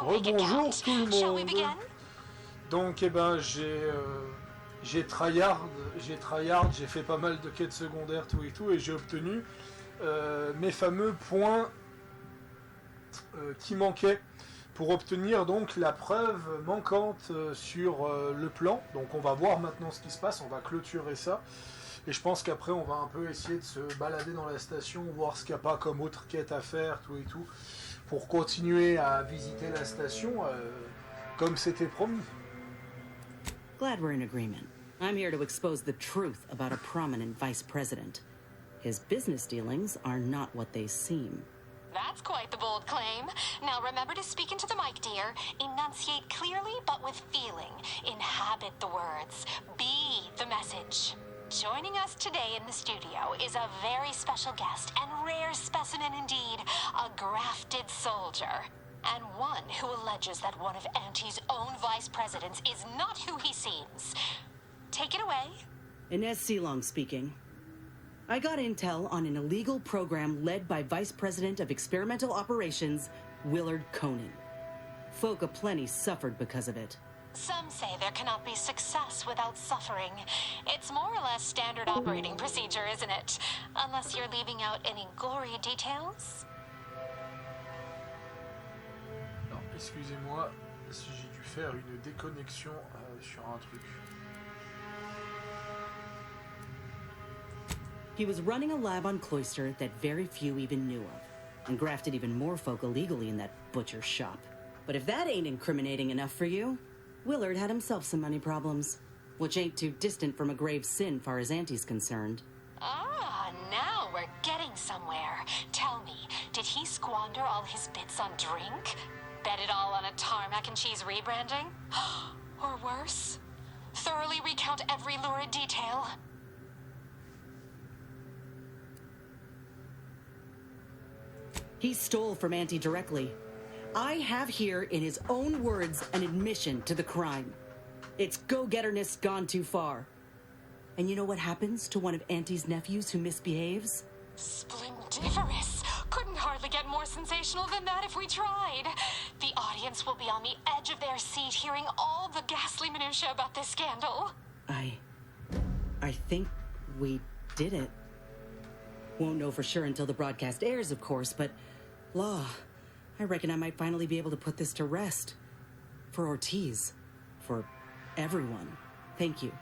Rebonjour tout le monde. Donc j'ai tryhard, j'ai fait pas mal de quêtes secondaires tout et tout, et j'ai obtenu mes fameux points qui manquaient pour obtenir donc la preuve manquante sur le plan. Donc on va voir maintenant ce qui se passe, on va clôturer ça. Et je pense qu'après on va un peu essayer de se balader dans la station, voir ce qu'il n'y a pas comme autre quête à faire, tout et tout, pour continuer à visiter la station comme c'était promis. Glad we're in agreement. I'm here to expose the truth about a prominent vice president. His business dealings are not what they seem. That's quite the bold claim. Now remember to speak into the mic, dear. Enunciate clearly but with feeling. Inhabit the words. Be the message. Joining us today in the studio is a very special guest and rare specimen indeed, a grafted soldier. And one who alleges that one of Auntie's own vice presidents is not who he seems. Take it away. Inez Silong speaking. I got intel on an illegal program led by Vice President of Experimental Operations, Willard Conan. Folk aplenty suffered because of it. Some say there cannot be success without suffering. It's more or less standard operating procedure, isn't it? Unless you're leaving out any gory details. Non, excusez-moi si j'ai dû faire une déconnexion sur un truc. He was running a lab on Cloister that very few even knew of, and grafted even more folk illegally in that butcher shop. But if that ain't incriminating enough for you, Willard had himself some money problems, which ain't too distant from a grave sin far as Auntie's concerned. Ah, now we're getting somewhere. Tell me, did he squander all his bits on drink? Bet it all on a tarmac and cheese rebranding? Or worse? Thoroughly recount every lurid detail? He stole from Auntie directly. I have here, in his own words, an admission to the crime. It's go-getterness gone too far. And you know what happens to one of Auntie's nephews who misbehaves? Splendiferous! Couldn't hardly get more sensational than that if we tried. The audience will be on the edge of their seat hearing all the ghastly minutiae about this scandal. I think we did it. Won't know for sure until the broadcast airs, of course, but law, I reckon I might finally be able to put this to rest. For Ortiz. For everyone. Thank you,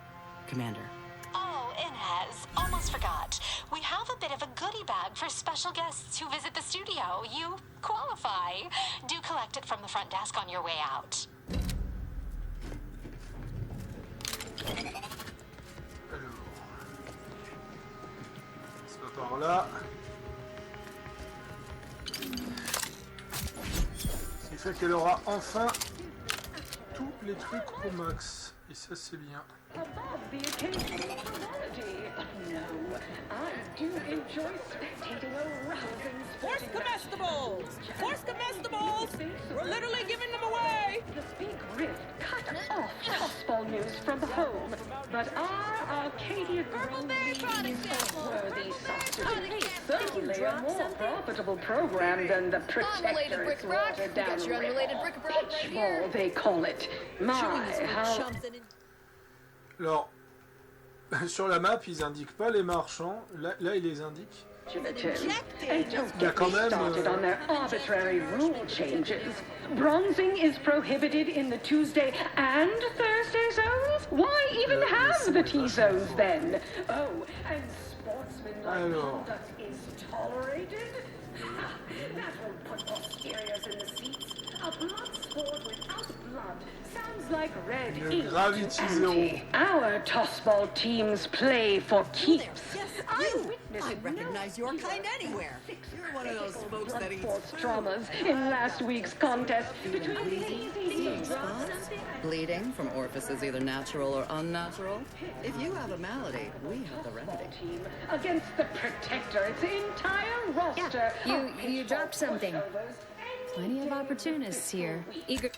Commander. Oh, Inez, almost forgot. We have a bit of a goodie bag for special guests who visit the studio. You qualify. Do collect it from the front desk on your way out. Alors, ça par là. Ce qui fait qu'elle aura enfin tous les trucs au max. Et ça, c'est bien. Force comestibles! Force comestibles! We're literally giving them away! The big rift cut off Tossball news from home, but our Arcadia Grove leads a worthy substitute. Certainly a more profitable program than the Protector's watered down Pitchball, they call it. My, how... Alors, sur la map, ils indiquent pas les marchands. Là ils les indiquent. And don't get me started on their arbitrary rule changes. Bronzing is prohibited in the Tuesday and Thursday zones? Why even have the T-zones then? Oh, and sportsmanlike conduct is tolerated? That will put posteriors in the seats. A blood sport without blood sounds like red ink to Auntie. Our tossball teams play for keeps. I recognize your kind anywhere. You're one of those folks that eats traumas in last week's contest between bleeding from orifices either natural or unnatural. If you have a malady, we have the remedy. Against the Protector, its entire roster. Yeah, you dropped something. Plenty of opportunists here. Eager.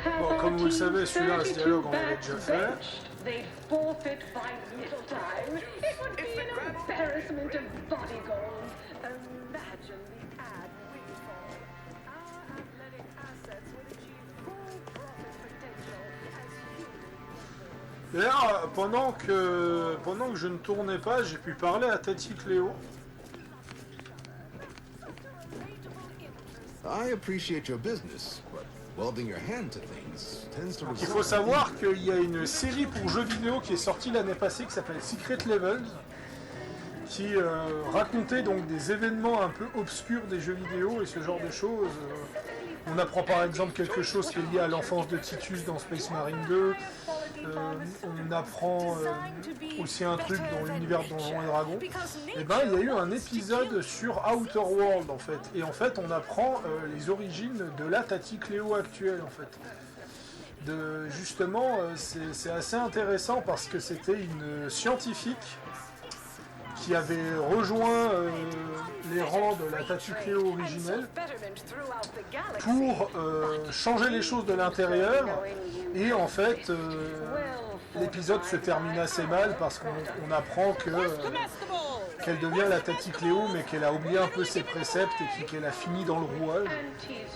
Bon, comme vous le savez, celui-là, ce dialogue, on l'avait déjà fait. They'd forfeit by middle time. It would be an embarrassment of body goals. Imagine the ad windfall. Our athletic assets D'ailleurs, pendant que je ne tournais pas, j'ai pu parler à Tati Cléo. I appreciate your business, but welding your hand to things tends to Il faut savoir qu'il y a une série pour jeux vidéo qui est sortie l'année passée qui s'appelle Secret Levels, qui racontait donc des événements un peu obscurs des jeux vidéo et ce genre de choses. On apprend par exemple quelque chose qui est lié à l'enfance de Titus dans Space Marine 2. On apprend aussi un truc dans l'univers de Donjons et Dragons. Et ben il y a eu un épisode sur Outer World en fait. Et en fait on apprend les origines de la Tati Cléo actuelle en fait. Justement c'est assez intéressant parce que c'était une scientifique qui avait rejoint les rangs de la Tati Cléo originelle pour changer les choses de l'intérieur. Et en fait, l'épisode se termine assez mal parce qu'on apprend qu'elle devient la Tati Cléo, mais qu'elle a oublié un peu ses préceptes et qu'elle a fini dans le rouage.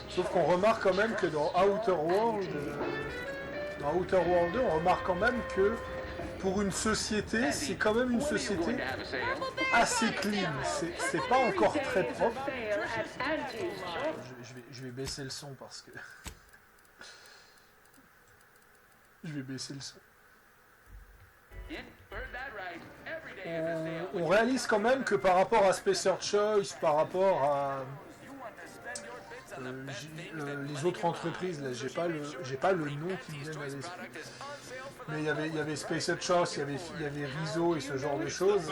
Sauf qu'on remarque quand même que dans Outer World 2, on remarque quand même que pour une société, c'est quand même une société assez clean. C'est pas encore très propre. Je vais baisser le son parce que... Je vais baisser le son. On réalise quand même que par rapport à Spacer Choice, par rapport à les autres entreprises, là, j'ai pas le nom qui me vient à l'esprit. Mais il y avait Spacer Choice, il y avait Rizzo et ce genre de choses.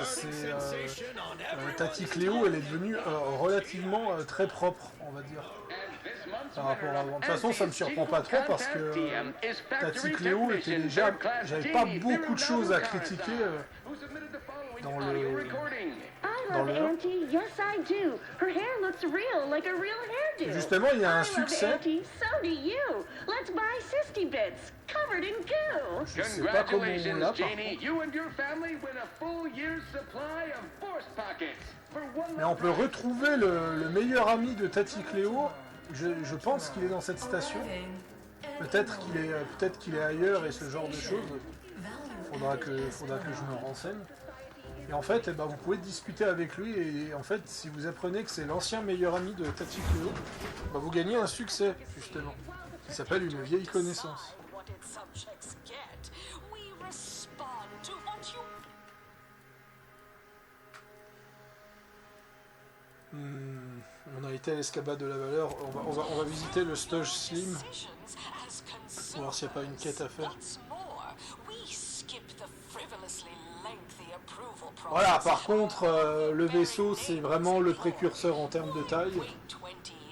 Tati Cléo, elle est devenue relativement très propre, on va dire. Par rapport à avant. De toute façon, ça me surprend pas trop parce que Tati Cléo était déjà... J'avais pas beaucoup de choses à critiquer dans le... Justement, il y a un succès. Je sais pas comment on l'a, par contre. Mais on peut retrouver le meilleur ami de Tati Cléo. Je pense qu'il est dans cette station. Peut-être qu'il est ailleurs et ce genre de choses. Faudra que je me renseigne. Et en fait, vous pouvez discuter avec lui et en fait, si vous apprenez que c'est l'ancien meilleur ami de Tati Cléo, vous gagnez un succès, justement, qui s'appelle une vieille connaissance. On a été à l'escabade de la valeur, on va visiter le Stoj Slim, pour voir s'il n'y a pas une quête à faire. Voilà, par contre, le vaisseau, c'est vraiment le précurseur en termes de taille.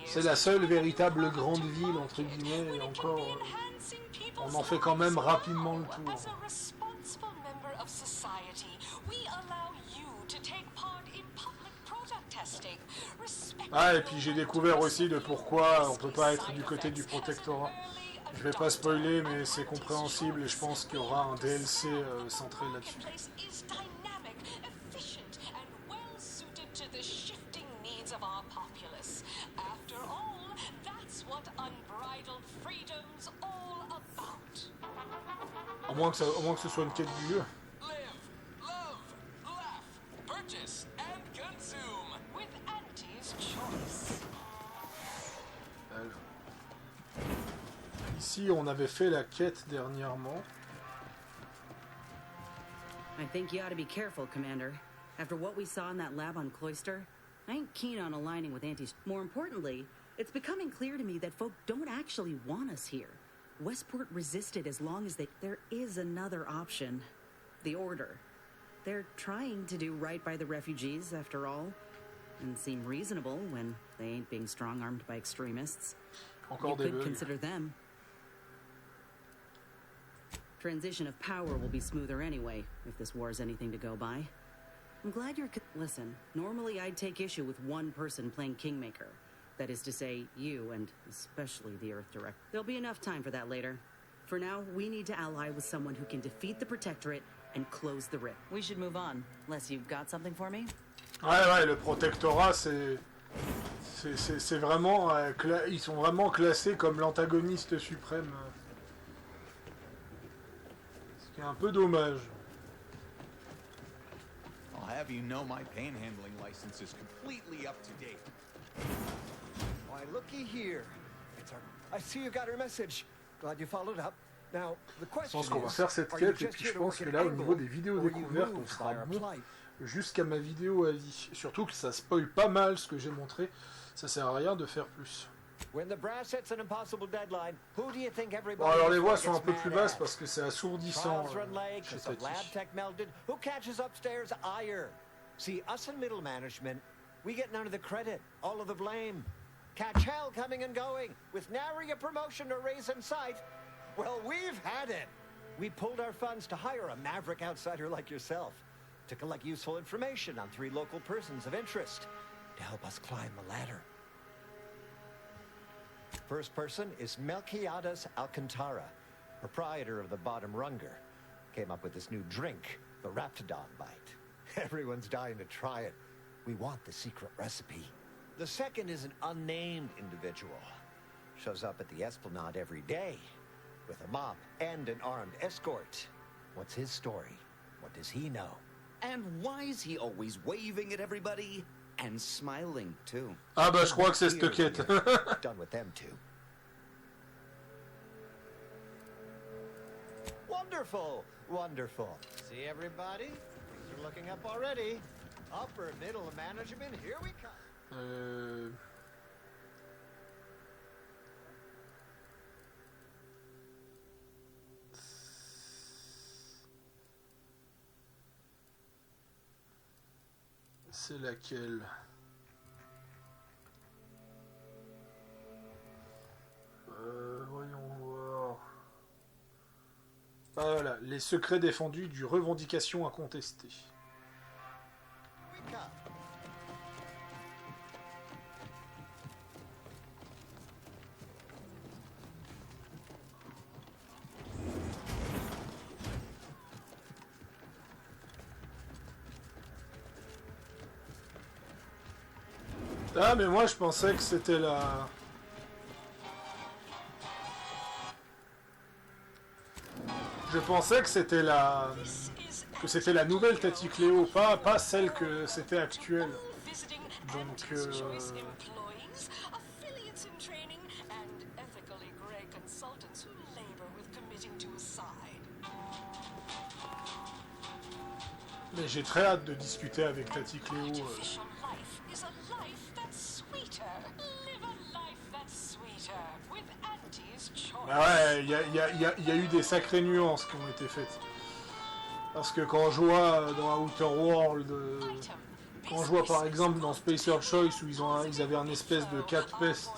C'est la seule véritable grande ville, entre guillemets, et encore, on en fait quand même rapidement le tour. Ah, et puis j'ai découvert aussi de pourquoi on peut pas être du côté du protectorat. Je vais pas spoiler, mais c'est compréhensible et je pense qu'il y aura un DLC centré là-dessus. À moins que ce soit une quête du jeu. Ici, on avait fait la quête dernièrement. I think you ought to be careful, Commander. After what we saw in that lab on Cloister, I ain't keen on aligning with antis. More importantly, it's becoming clear to me that folk don't actually want us here. Westport resisted as long as there is another option. The Order. They're trying to do right by the refugees, after all, and seem reasonable when they ain't being strong-armed by extremists. Encore You des could bugs. consider them. Transition of power will be smoother anyway, if this war's anything to go by. I'm glad you're... Listen, normally I'd take issue with one person playing Kingmaker. That is to say, you, and especially the Earth Director. There'll be enough time for that later. For now, we need to ally with someone who can defeat the Protectorate and close the rift. We should move on, unless you've got something for me? Ouais, le protectorat, c'est vraiment... ils sont vraiment classés comme l'antagoniste suprême. qui est un peu dommage. I'll have you know my panhandling license is completely up to date. Why, looky here. I see you got her message. Glad you followed up. Now, the Je question pense qu'on va is, faire cette are you quête et just puis here je to pense work que an là au niveau angle, des vidéos or you découvertes on moved sera by our bon plight? jusqu'à ma vidéo avis. Surtout que ça spoil pas mal ce que j'ai montré. Ça sert à rien de faire plus. When the brass sets an impossible deadline, who do you think everybody Bon alors les voix gets sont un peu mad plus basses at? parce que c'est assourdissant Trials run late, chez some lab Tati. tech melted. Who catches upstairs? Ire. See, us in middle management, we get none of the credit, all of the blame. Catch hell coming and going, with nary a promotion or raise in sight. Well, we've had it. We pulled our funds to hire a maverick outsider like yourself, to collect useful information on 3 local persons of interest, to help us climb the ladder. First person is Melquiades Alcantara, proprietor of the Bottom Runger. Came up with this new drink, the Raptidon Bite. Everyone's dying to try it. We want the secret recipe. The second is an unnamed individual. Shows up at the Esplanade every day, with a mob and an armed escort. What's his story? What does he know? And why is he always waving at everybody? And smiling, too. Ah bah je crois que c'est cette quête. Done with them too. Wonderful, wonderful. See everybody? Things are looking up already. Upper middle management, here we come. C'est laquelle? Voyons voir. Ah voilà, les secrets défendus du revendication incontestée. Ah mais moi je pensais que c'était la... Je pensais que c'était la... Que c'était la nouvelle Tati Cléo, pas celle que c'était actuelle. Donc... Mais j'ai très hâte de discuter avec Tati Cléo. Ah ouais, il y a eu des sacrées nuances qui ont été faites. Parce que quand je vois dans Outer World, quand je vois par exemple dans Spacer Choice où ils avaient un espèce de cat pest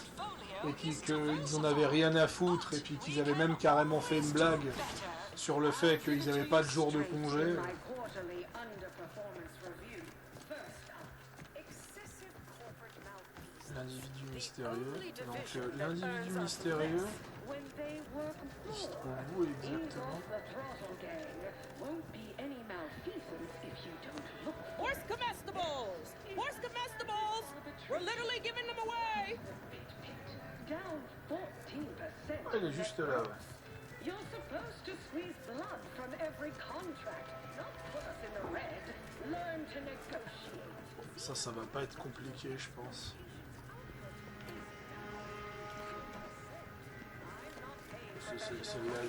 et qu'ils en avaient rien à foutre et puis qu'ils avaient même carrément fait une blague sur le fait qu'ils n'avaient pas de jour de congé. L'individu mystérieux. Donc l'individu mystérieux, il se trouve où exactement? Horse comestibles! Horse comestibles! We're literally giving them away! Ah, il est juste là, ouais. You're supposed to squeeze blood from every contract, not put us in the red. Learn to negotiate. Ça va pas être compliqué, je pense. Celle-là,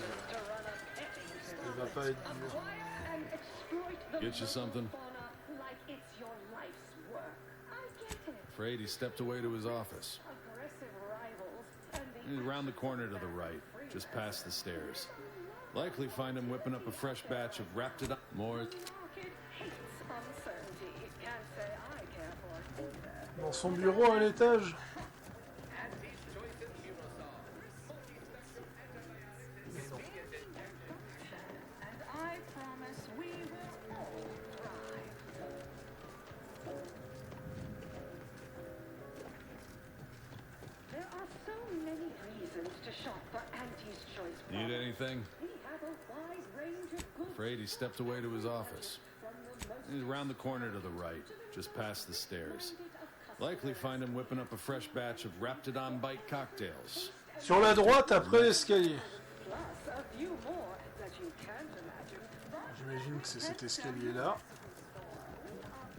elle va pas être dure. Get you something? Afraid he stepped away to his office. He's around the corner to the right, just past the stairs. Likely find him whipping up a fresh batch of Raptidon. More. Dans son bureau à l'étage. Need anything? Afraid he stepped away to his office. He's around the corner to the right, just past the stairs. Likely find him whipping up a fresh batch of Raptidon Bite cocktails. Sur la droite, après l'escalier. Plus a few more that you can't imagine. J'imagine que c'est cet escalier-là.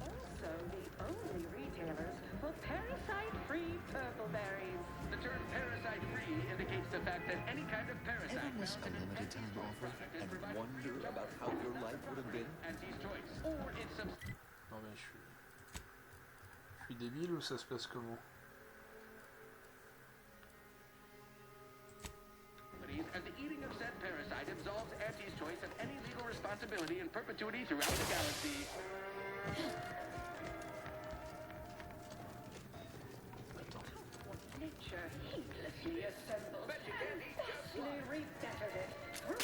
Also the only retailers for parasite-free purple berries. The term parasite-free indicates the fact that any kind of parasite... Ever miss a limited time offer and wonder about how your life would have been? Auntie's choice. Or it's some... Non mais je suis débile ou ça se passe comment? And the eating of said parasite absolves Auntie's choice of any legal responsibility in perpetuity throughout the galaxy. Nature heedlessly assembled and vastly rebettered it through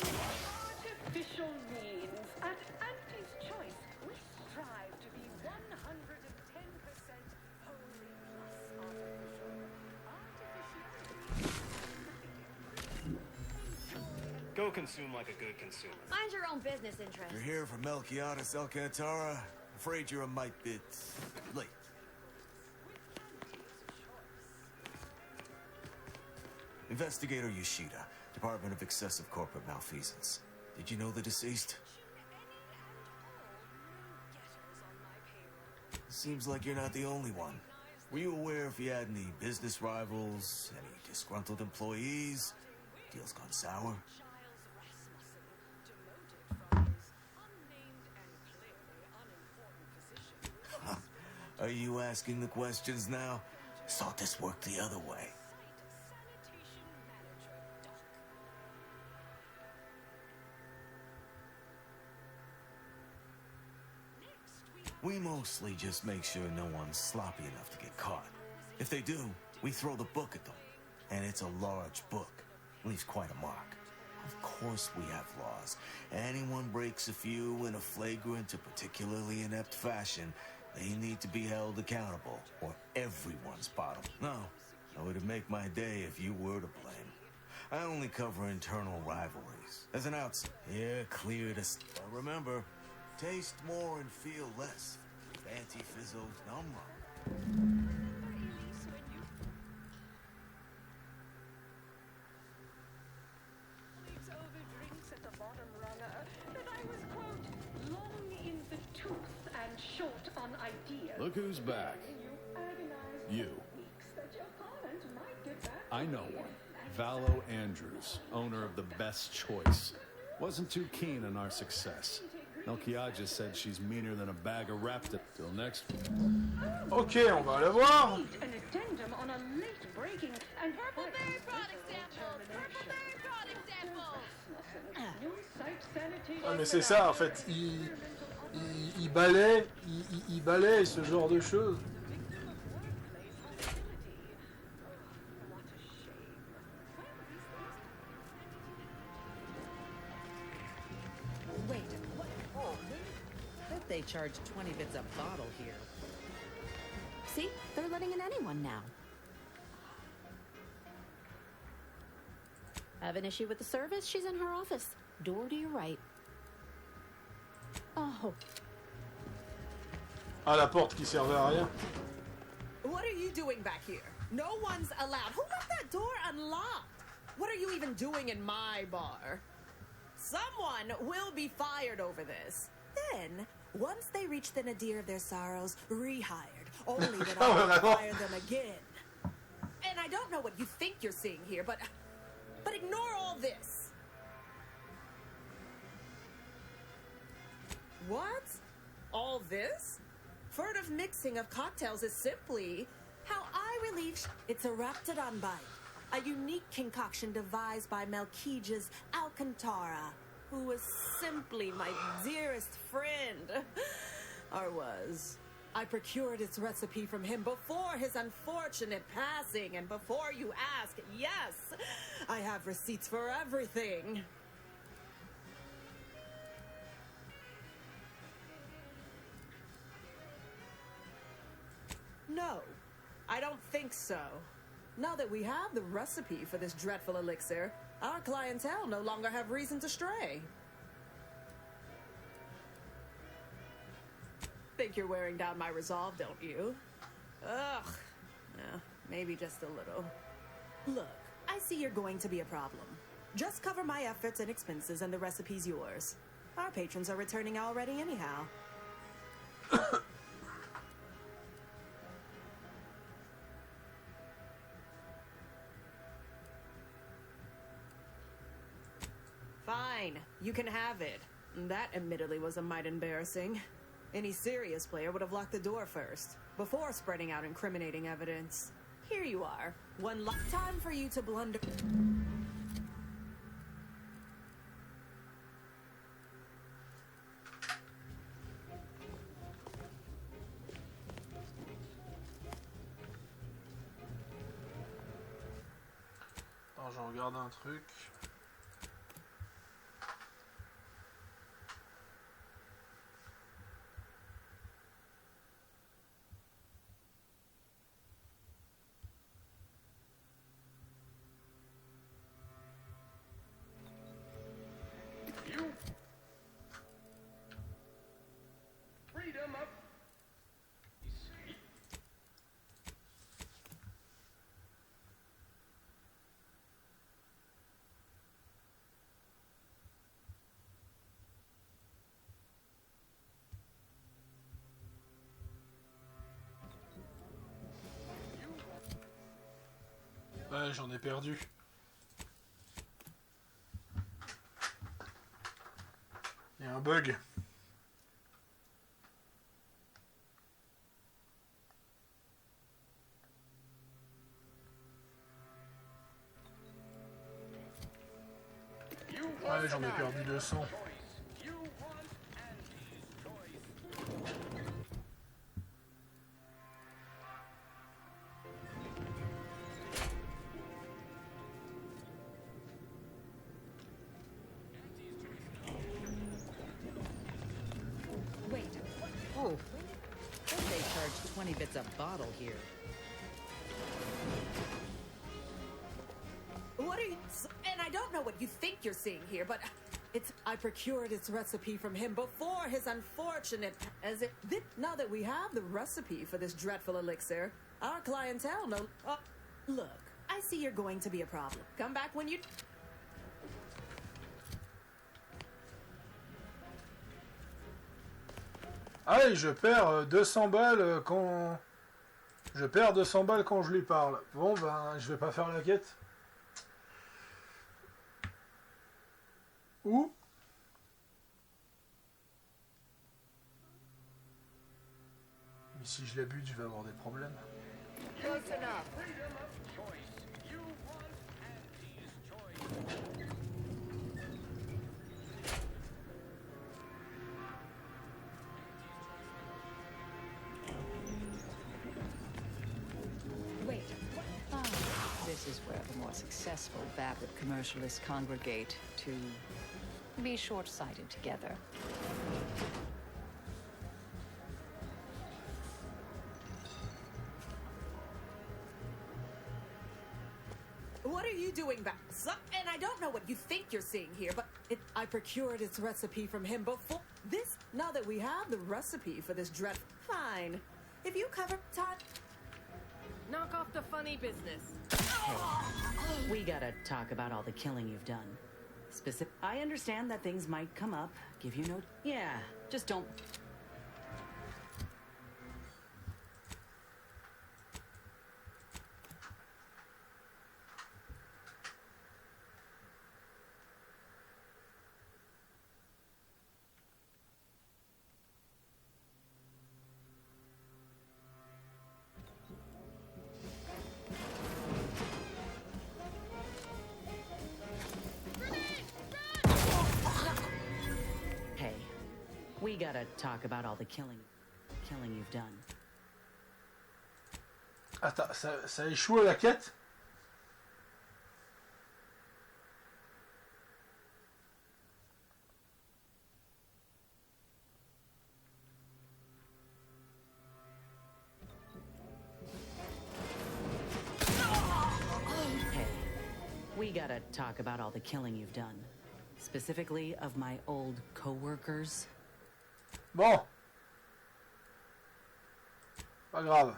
artificial means. At Auntie's choice, we strive to be 110% wholly plus artificiality. Go consume like a good consumer. Mind your own business interest. You're here for Melquiades Alcantara? Afraid you're a mite bit late. Investigator Yoshida, Department of Excessive Corporate Malfeasance. Did you know the deceased? Seems like you're not the only one. Were you aware if he had any business rivals, any disgruntled employees? Deals gone sour? Are you asking the questions now? Thought this worked the other way. We mostly just make sure no one's sloppy enough to get caught. If they do, we throw the book at them. And it's a large book. Leaves quite a mark. Of course we have laws. Anyone breaks a few in a flagrant or particularly inept fashion, they need to be held accountable, or everyone's bottom. No, it would make my day if you were to blame. I only cover internal rivalries. As an outsider, yeah, clear to... But remember, taste more and feel less. Anti-Fizzo number. Look who's back. You. I know one. Valo Andrews, owner of the Best Choice. Wasn't too keen on our success. Melquiades said she's meaner than a bag of Raptor. Till next week. Ok, on va la voir. An addendum on a late breaking and Purple berry product samples! Purple berry product samples! New site sanitation. Ah mais c'est ça en fait, il balaie ce genre de choses. Wait, what? Oh, bet they charge 20 bits a bottle here. See? They're letting in anyone now. Have an issue with the service? She's in her office. Door to your right. Oh. Ah, la porte qui servait à rien. What are you doing back here? No one's allowed. Who left that door unlocked? What are you even doing in my bar? Someone will be fired over this. Then, once they reach the nadir of their sorrows, rehired. Only that I will fire them again. And I don't know what you think you're seeing here, but ignore all this. What? All this? Furtive mixing of cocktails is simply how I relieve... It's a Raptidon bite, a unique concoction devised by Melquiades Alcantara, who was simply my dearest friend. Or was. I procured its recipe from him before his unfortunate passing, and before you ask, yes, I have receipts for everything. No, I don't think so. Now that we have the recipe for this dreadful elixir, our clientele no longer have reason to stray. Think you're wearing down my resolve, don't you? Ugh. Yeah, maybe just a little. Look, I see you're going to be a problem. Just cover my efforts and expenses and the recipe's yours. Our patrons are returning already anyhow. Fine, you can have it. That admittedly was a mite embarrassing. Any serious player would have locked the door first, before spreading out incriminating evidence. Here you are. Time for you to blunder. Attends, je regarde un truc. Freedom of... Ouais, j'en ai perdu. Il y a un bug. Ouais, j'en ai perdu 200. Wait. Oh. They charge 20 bits a bottle here. What are you... And I don't know what you think you're seeing here, but... I procured its recipe from him before his unfortunate... Now that we have the recipe for this dreadful elixir, our clientele know... Look, I see you're going to be a problem. Come back when you... Ah oui, je perds 200 balles quand... Je perds 200 balles quand je lui parle. Bon, ben, je vais pas faire la quête. Ou... Mais si je la bute, je vais avoir des problèmes. Close enough. Wait. Ah, this is where the more successful vapid commercialists congregate to be short-sighted together. What are you doing back? And I don't know what you think you're seeing here, but I procured its recipe from him before. Now that we have the recipe for this dread... Fine. If you cover time... Knock off the funny business. We gotta talk about all the killing you've done. I understand that things might come up, give you no... Yeah, just don't... We gotta talk about all the killing you've done. Attends, ça a échoué la quête? Hey, we gotta talk about all the killing you've done. Specifically of my old co-workers. Bon. Pas grave.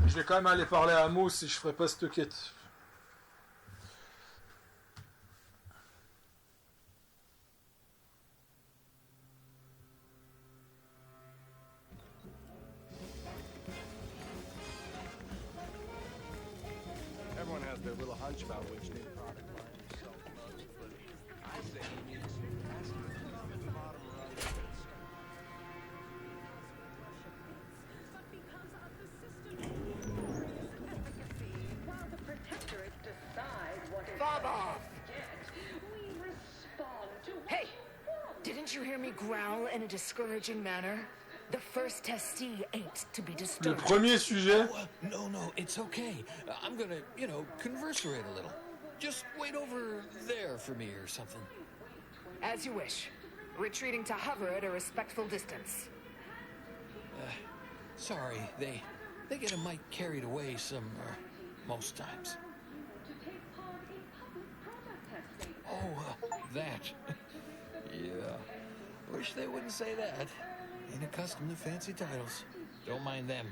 Je vais quand même aller parler à Mousse si je ferai pas cette quête. a hunch about which new product line will sell the most, but I say he needs to ask him to come to the bottom rung. While the Protectorate decide what is Bob off! we respond to Hey! Didn't you hear me growl in a discouraging manner? The first testee ain't to be Le disturbed. premier sujet. No, it's okay. I'm gonna, converserate a little. Just wait over there for me or something. As you wish. Retreating to hover at a respectful distance. Sorry, they get a mite carried away most times. Oh, that. Yeah. Wish they wouldn't say that. Ain't accustomed to fancy titles. Don't mind them.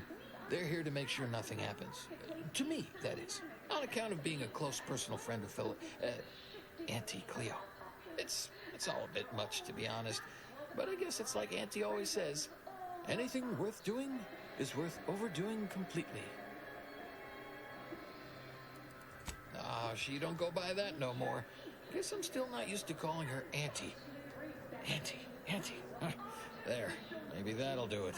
They're here to make sure nothing happens. To me, that is. On account of being a close personal friend of Auntie Cleo. It's all a bit much, to be honest. But I guess it's like Auntie always says. Anything worth doing is worth overdoing completely. Ah, she don't go by that no more. Guess I'm still not used to calling her Auntie. Auntie. There, maybe that'll do it.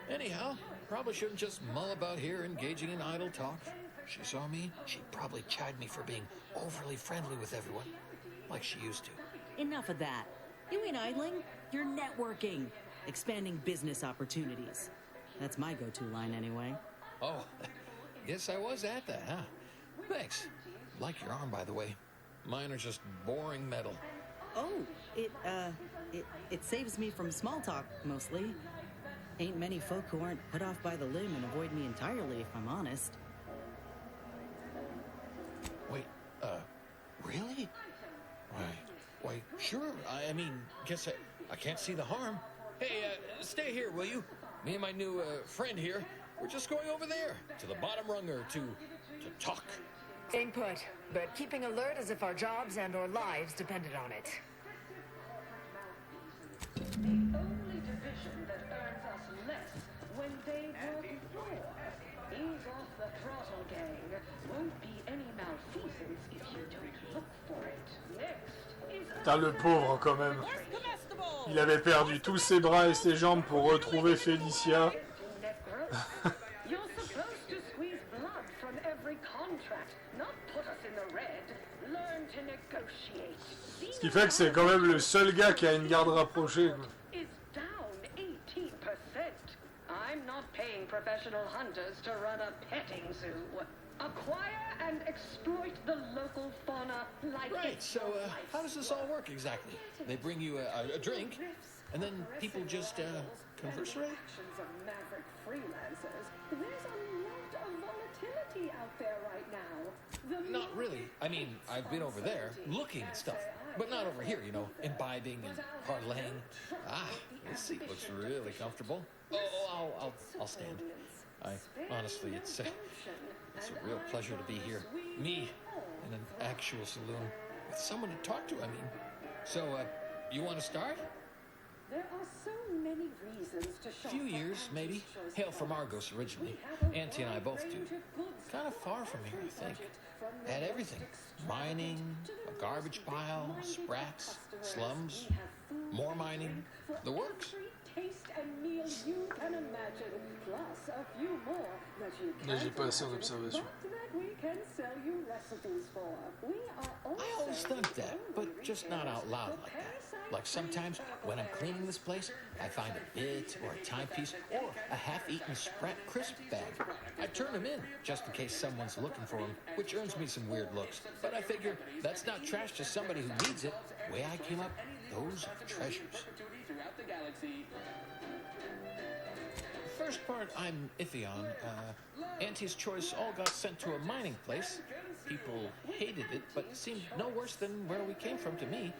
Anyhow, probably shouldn't just mull about here engaging in idle talk. She saw me, she'd probably chide me for being overly friendly with everyone, like she used to. Enough of that. You ain't idling, you're networking, expanding business opportunities. That's my go-to line anyway. Oh, guess I was at that, huh? Thanks. Like your arm, by the way. Mine are just boring metal. Oh, it saves me from small talk, mostly. Ain't many folk who aren't put off by the limb and avoid me entirely, if I'm honest. Wait, really? Why, sure. I mean, guess I can't see the harm. Hey, stay here, will you? Me and my new friend here, we're just going over there, to the bottom runger, to talk. Staying put, but keeping alert as if our jobs and or lives depended on it. the only division that earns us less when they work more. Ease off the throttle, gang. Won't be any malfeasance if you don't look for it. Next is Putain, le pauvre quand même. Il avait perdu tous ses bras et ses jambes pour retrouver Félicia. You're supposed to squeeze blood from every contract, not put us in the red. Learn to negotiate. Ce qui fait que c'est quand même le seul gars qui a une garde rapprochée. Is down 18%. I'm not paying professional hunters to run a petting zoo. Acquire and exploit the local fauna like Right, so how does this all work exactly? They bring you a drink, and then people just converserate? Of maverick freelancers. There's a lot of volatility out there right now. Not really. I mean, I've been over there looking at stuff, but not over here, imbibing and parlaying. Ah, this seat looks really comfortable. Oh, I'll stand. Honestly, it's a real pleasure to be here. Me, in an actual saloon, with someone to talk to, I mean. So, you want to start? There are so many reasons to shop. Few years, maybe. Hail from Argos originally. Auntie and I both do. Kind of far from here, I think. Had everything. Mining, a garbage pile, sprats, slums, more mining, the works. Taste and meals you can imagine, plus a few more that you Là, j'ai pas assez en observation. that we can sell you recipes for. We are also I always think that, but just not out loud like that. Like sometimes when I'm cleaning this place, I find a bit or a timepiece or a half-eaten Sprat crisp bag. I turn them in just in case someone's looking for them, which earns me some weird looks. But I figure that's not trash to somebody who needs it. The way I came up, those are treasures. Throughout the galaxy. The first part I'm iffy on. Auntie's Choice all got sent to a mining place. People hated it, but it seemed no worse than where we came from to me.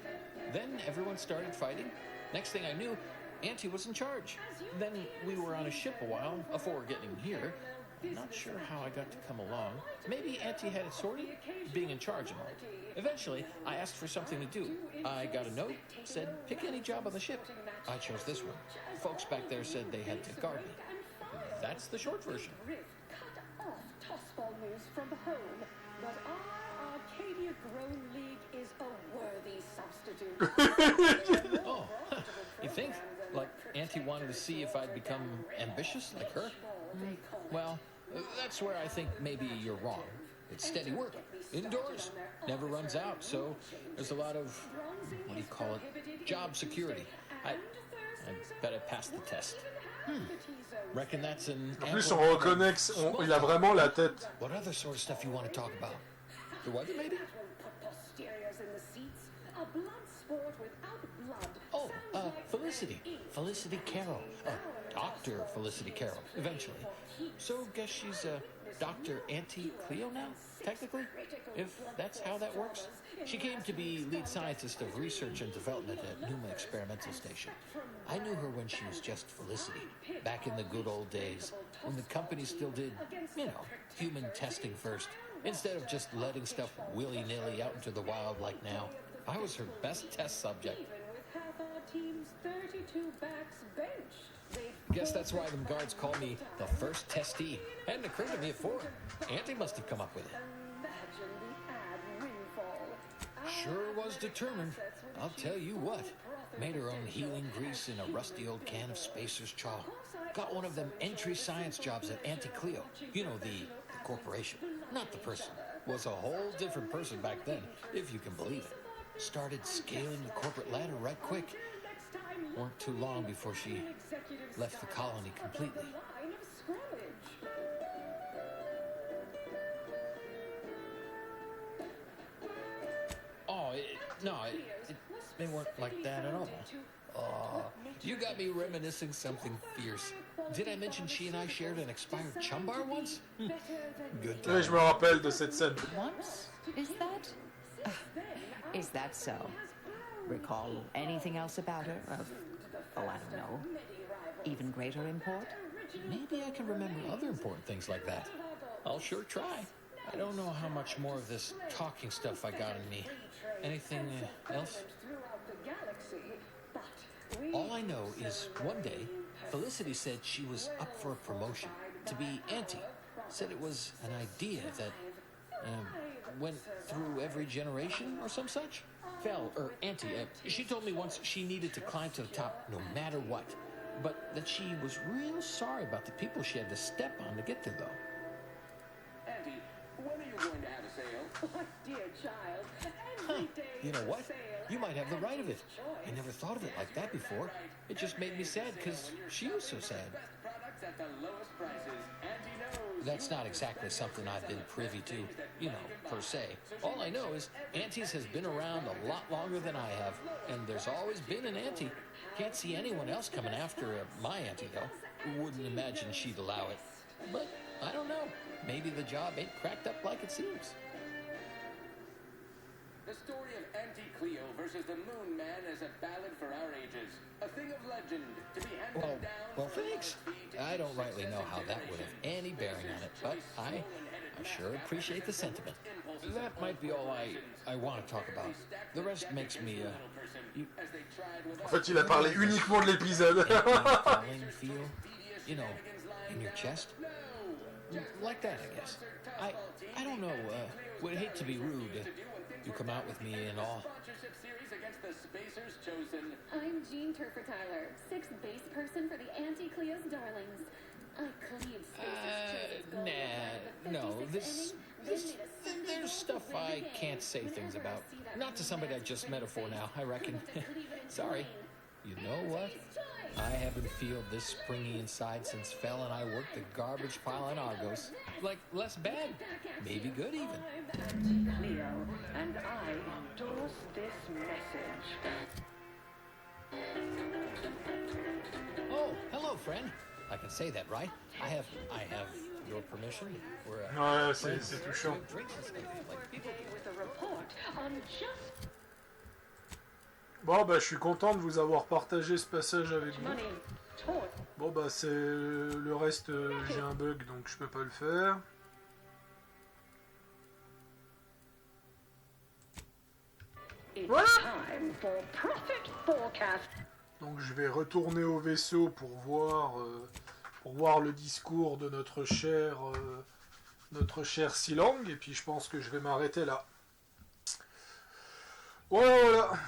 Then everyone started fighting. Next thing I knew, Auntie was in charge. Then we were on a ship a while before getting here. I'm not sure how I got to come along. Maybe Auntie had it sorted, being in charge and all. Eventually, I asked for something to do. I got a note, said pick any job on the ship. I chose this one. Folks back there said they had to guard me. That's the short version. cut off tossball news from home, but I are Throne League is a worthy substitute. Oh, you think? Like Auntie wanted to see if I'd become ambitious like her? Well, that's where I think maybe you're wrong. It's steady work, indoors, never runs out, so there's a lot of, what do you call it, job security. I bet I passed the test. Reckon that's an... En plus, on reconnaît qu'il a vraiment la tête. What other sort of stuff you want to talk about? The weather, maybe? Posteriors in the seats. A blood sport without blood. Oh, Felicity. Felicity Carroll. Dr. Felicity Carroll, eventually. So, guess she's Dr. Auntie Cleo now, technically? If that's how that works? She came to be lead scientist of research and development at Numa Experimental Station. I knew her when she was just Felicity, back in the good old days, when the company still did, you know, human testing first, instead of just letting stuff willy-nilly out into the wild like now. I was her best test subject. With half our team's 32 backs benched. Guess that's why them guards call me the first testee. Hadn't occurred to me before. Auntie must have come up with it. Imagine the ad windfall. Sure was determined. I'll tell you what. Made her own healing grease in a rusty old can of Spacer's Chaw. Got one of them entry science jobs at Auntie Cleo. You know, the corporation. Not the person. Was a whole different person back then, if you can believe it. Started scaling the corporate ladder right quick. Weren't too long before she left the colony completely. They weren't like that at all. You got me reminiscing something fierce. Did I mention she and I shared an expired chum bar once? Good time. Oui, je me rappelle de cette scène. Once? Is that? Is that so? Recall anything else about her? I don't know. Even greater import? Maybe I can remember other important things like that. I'll sure try. I don't know how much more of this talking stuff I got in me. Anything else? All I know is one day, Felicity said she was up for a promotion to be Auntie. Said it was an idea that went through every generation or some such. Auntie, she told me once she needed to climb to the top no matter what. But that she was real sorry about the people she had to step on to get there, though. Auntie, when are you going to have a sale? My dear child, every day You know what? You might have the right of it. I never thought of it like that before. It just made me sad because she was so sad. Products at the lowest prices. Auntie knows. That's not exactly something I've been privy to, you know, per se. All I know is Auntie's has been around a lot longer than I have, and there's always been an Auntie. Can't see anyone else coming after my Auntie, though. Wouldn't imagine she'd allow it. But I don't know. Maybe the job ain't cracked up like it seems. The story of Auntie Cleo versus the Moon Man is a ballad for our ages. A thing of legend to be handed down. Well, thanks. I don't rightly know how that would have any bearing on it, but I sure appreciate the sentiment. That might be all I want to talk about. The rest makes me, En fait, il a parlé uniquement de l'épisode. feel, you know, in your chest. Like that, I guess. I don't know, would hate to be rude. You come out with me and all. I'm Jean Turfer-Tyler, 6th base person for the Auntie Cleo's Darlings. I cleave No, there's stuff I can't say things about. Not to somebody I just met her for now, I reckon. Sorry. You know what? I haven't felt this springy inside since Fel and I worked the garbage pile in Argos. Like, less bad. Maybe good, even. Auntie Cleo, and I endorse this message. Oh, hello, friend. I can say that, right? I have your permission. Ouais, c'est touchant. With a report on just Bon, bah, je suis content de vous avoir partagé ce passage avec vous. Bon, bah, c'est le reste, j'ai un bug, donc je peux pas le faire. Voilà. Donc je vais retourner au vaisseau pour voir le discours de notre cher Silang, et puis je pense que je vais m'arrêter là. Voilà.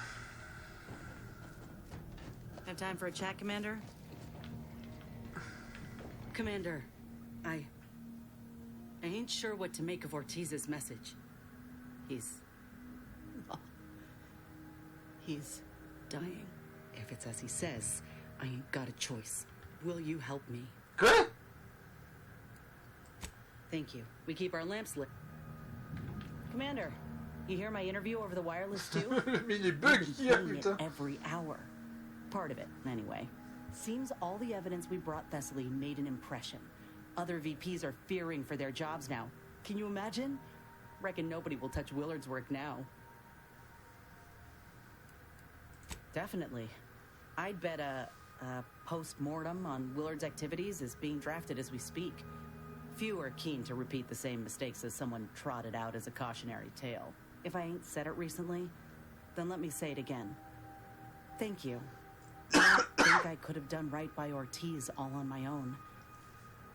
Have time for a chat, Commander? Commander, I ain't sure what to make of Ortiz's message. He's dying. If it's as he says, I ain't got a choice. Will you help me? Quoi? Thank you. We keep our lamps lit. Commander, you hear my interview over the wireless too? Mais il est bug hier, Playing it putain. every hour. Part of it, anyway. Seems all the evidence we brought Thessaly made an impression. Other VPs are fearing for their jobs now. Can you imagine? Reckon nobody will touch Willard's work now. Definitely. I'd bet a post-mortem on Willard's activities is being drafted as we speak. Few are keen to repeat the same mistakes as someone trotted out as a cautionary tale. If I ain't said it recently, then let me say it again. Thank you. I don't think I could have done right by Ortiz all on my own.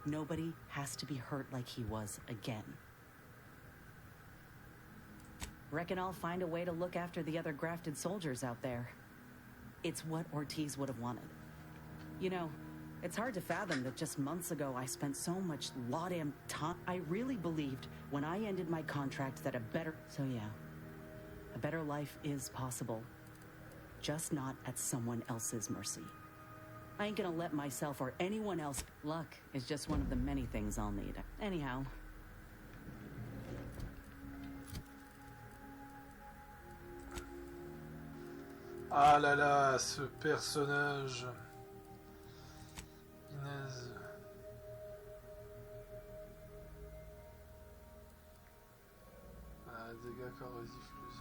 Nobody has to be hurt like he was again. Reckon I'll find a way to look after the other grafted soldiers out there. It's what Ortiz would have wanted. You know, it's hard to fathom that just months ago I spent so much laudam time. I really believed when I ended my contract that a better life is possible. Just not at someone else's mercy. I ain't gonna let myself or anyone else. Luck is just one of the many things I'll need. Anyhow. Ah là là, ce personnage. Inès. Ah, dégâts corrosifs plus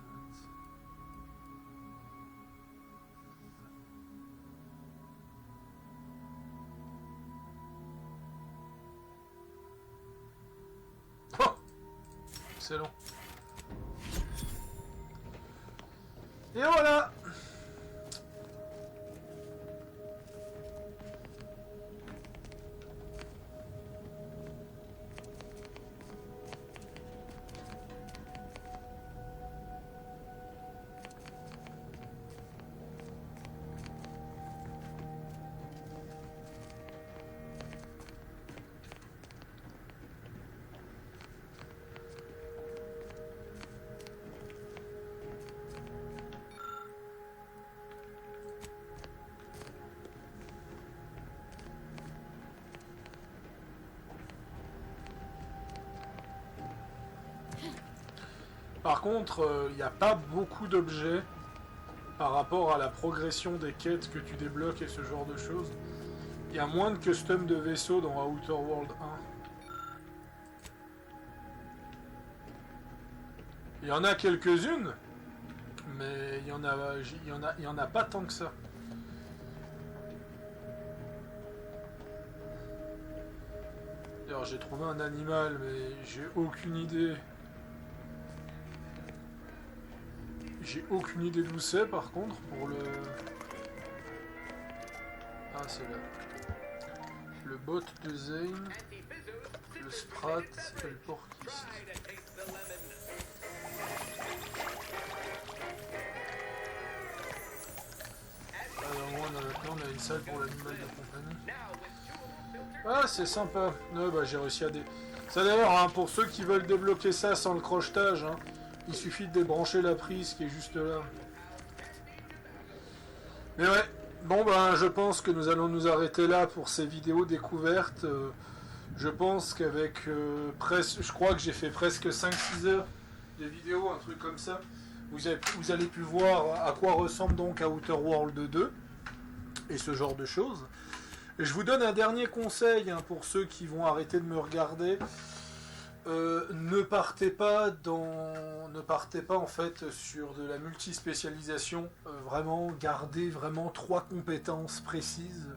8. Oh, excellent. Et voilà. Par contre, il n'y a pas beaucoup d'objets par rapport à la progression des quêtes que tu débloques et ce genre de choses. Il y a moins de custom de vaisseaux dans Outer World 1. Il y en a quelques-unes, mais il y en a pas tant que ça. D'ailleurs, j'ai trouvé un animal, mais j'ai aucune idée. J'ai aucune idée d'où c'est par contre pour le... Ah c'est là. Le bot de Zane, le Sprat et le Porkist. Alors maintenant on a une salle pour l'animal de compagnie. Ah c'est sympa. Ouais, bah, j'ai réussi à ça d'ailleurs hein, pour ceux qui veulent débloquer ça sans le crochetage, hein, il suffit de débrancher la prise qui est juste là. Mais ouais, bon ben je pense que nous allons nous arrêter là pour ces vidéos découvertes. Je pense qu'avec je crois que j'ai fait presque 5-6 heures de vidéos, un truc comme ça. Vous allez pu voir à quoi ressemble donc Outer World 2 et ce genre de choses. Et je vous donne un dernier conseil hein, pour ceux qui vont arrêter de me regarder. Ne partez pas en fait sur de la multispécialisation. Vraiment, gardez vraiment 3 compétences précises.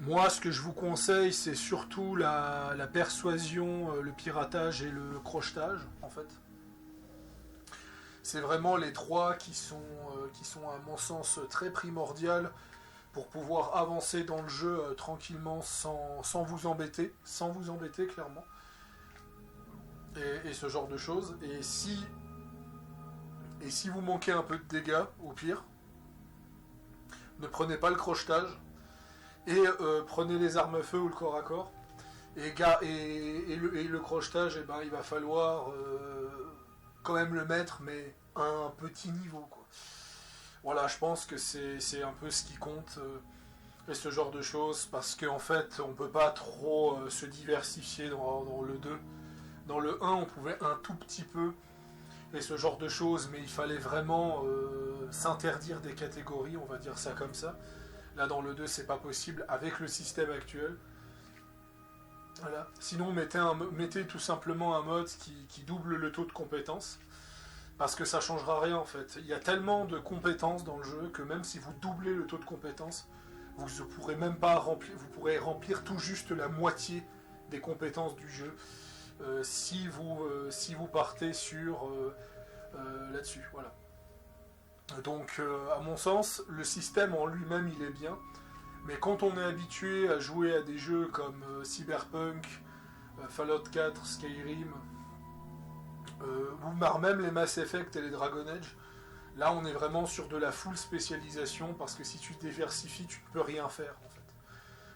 Moi, ce que je vous conseille, c'est surtout la persuasion, le piratage et le crochetage, en fait. C'est vraiment les 3 qui sont à mon sens très primordiales pour pouvoir avancer dans le jeu tranquillement sans vous embêter clairement, et ce genre de choses. Et si Et si vous manquez un peu de dégâts, au pire, ne prenez pas le crochetage et prenez les armes à feu ou le corps à corps. Et le crochetage, eh ben, il va falloir quand même le mettre, mais à un petit niveau, quoi. Voilà, je pense que c'est un peu ce qui compte, et ce genre de choses, parce qu'en fait, on peut pas trop se diversifier dans le 2. Dans le 1, on pouvait un tout petit peu, et ce genre de choses, mais il fallait vraiment s'interdire des catégories, on va dire ça comme ça. Là, dans le 2, c'est pas possible, avec le système actuel. Voilà. Sinon, mettez tout simplement un mode qui double le taux de compétences, parce que ça changera rien en fait. Il y a tellement de compétences dans le jeu que même si vous doublez le taux de compétences, vous ne pourrez même pas remplir, vous pourrez remplir tout juste la moitié des compétences du jeu si vous partez sur là-dessus. Voilà. Donc, à mon sens, le système en lui-même, il est bien. Mais quand on est habitué à jouer à des jeux comme Cyberpunk, Fallout 4, Skyrim, ou même les Mass Effect et les Dragon Age, là on est vraiment sur de la full spécialisation, parce que si tu te diversifies, tu ne peux rien faire en fait.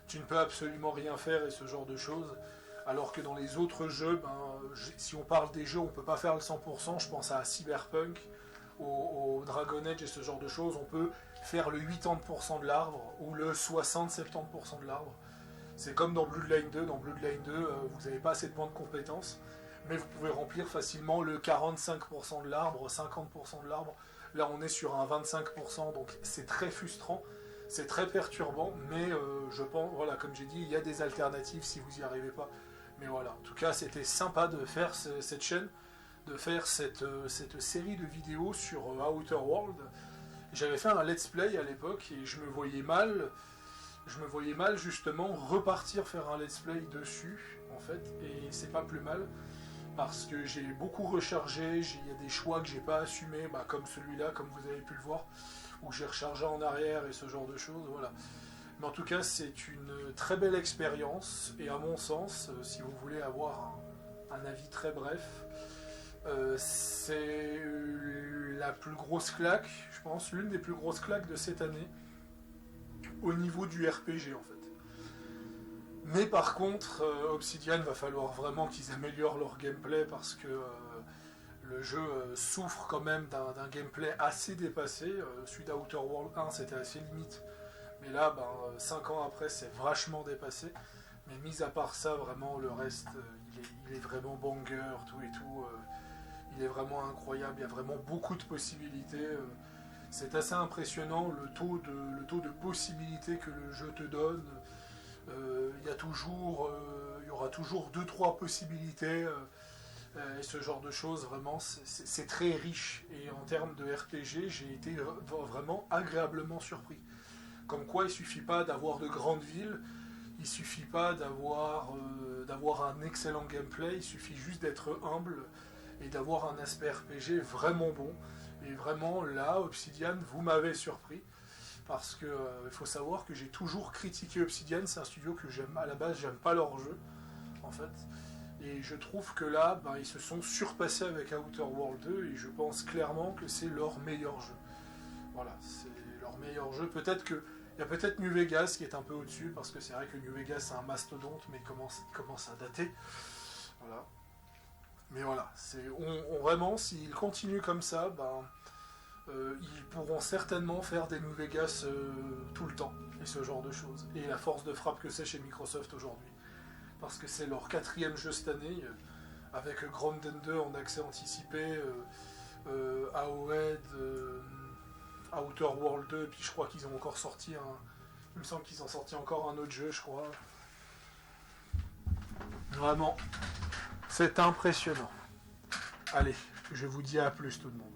Tu ne peux absolument rien faire et ce genre de choses. Alors que dans les autres jeux, si on parle des jeux, on ne peut pas faire le 100%, je pense à Cyberpunk, au Dragon Age et ce genre de choses, on peut faire le 80% de l'arbre ou le 60-70% de l'arbre. C'est comme dans Bloodline 2. Dans Bloodline 2, vous n'avez pas assez de points de compétence, mais vous pouvez remplir facilement le 45% de l'arbre, 50% de l'arbre. Là, on est sur un 25%, donc c'est très frustrant, c'est très perturbant, mais je pense, voilà, comme j'ai dit, il y a des alternatives si vous n'y arrivez pas. Mais voilà, en tout cas, c'était sympa de faire cette chaîne, de faire cette série de vidéos sur Outer World. J'avais fait un let's play à l'époque et je me voyais mal justement repartir faire un let's play dessus en fait, et c'est pas plus mal parce que j'ai beaucoup rechargé, il y a des choix que j'ai pas assumés, comme celui-là, comme vous avez pu le voir, où j'ai rechargé en arrière et ce genre de choses, voilà. Mais en tout cas, c'est une très belle expérience et à mon sens, si vous voulez avoir un avis très bref, c'est la plus grosse claque, je pense, l'une des plus grosses claques de cette année au niveau du RPG en fait. Mais par contre, Obsidian, va falloir vraiment qu'ils améliorent leur gameplay parce que le jeu souffre quand même d'un gameplay assez dépassé. Celui d'Outer World 1, c'était assez limite. Mais là, 5 ans après, c'est vachement dépassé. Mais mis à part ça, vraiment, le reste, il est vraiment banger, tout et tout. Il est vraiment incroyable, il y a vraiment beaucoup de possibilités. C'est assez impressionnant le taux de possibilités que le jeu te donne. Il y aura toujours 2-3 possibilités et ce genre de choses. Vraiment, c'est très riche. Et en termes de RPG, j'ai été vraiment agréablement surpris. Comme quoi, il ne suffit pas d'avoir de grandes villes, il ne suffit pas d'avoir un excellent gameplay, il suffit juste d'être humble et d'avoir un aspect RPG vraiment bon. Et vraiment, là, Obsidian, vous m'avez surpris. Parce que il faut savoir que j'ai toujours critiqué Obsidian, c'est un studio que à la base, j'aime pas leur jeu, en fait. Et je trouve que là, ils se sont surpassés avec Outer World 2, et je pense clairement que c'est leur meilleur jeu. Voilà, c'est leur meilleur jeu. Il y a peut-être New Vegas qui est un peu au-dessus, parce que c'est vrai que New Vegas c'est un mastodonte, mais il commence à dater. Voilà. Mais voilà, vraiment, s'ils continuent comme ça, ils pourront certainement faire des New Vegas tout le temps, et ce genre de choses. Et la force de frappe que c'est chez Microsoft aujourd'hui. Parce que c'est leur 4e jeu cette année, avec Grounded 2 en accès anticipé, AOED, Outer World 2, puis je crois qu'ils ont encore sorti il me semble qu'ils ont sorti encore un autre jeu, je crois. Vraiment, c'est impressionnant. Allez, je vous dis à plus tout le monde.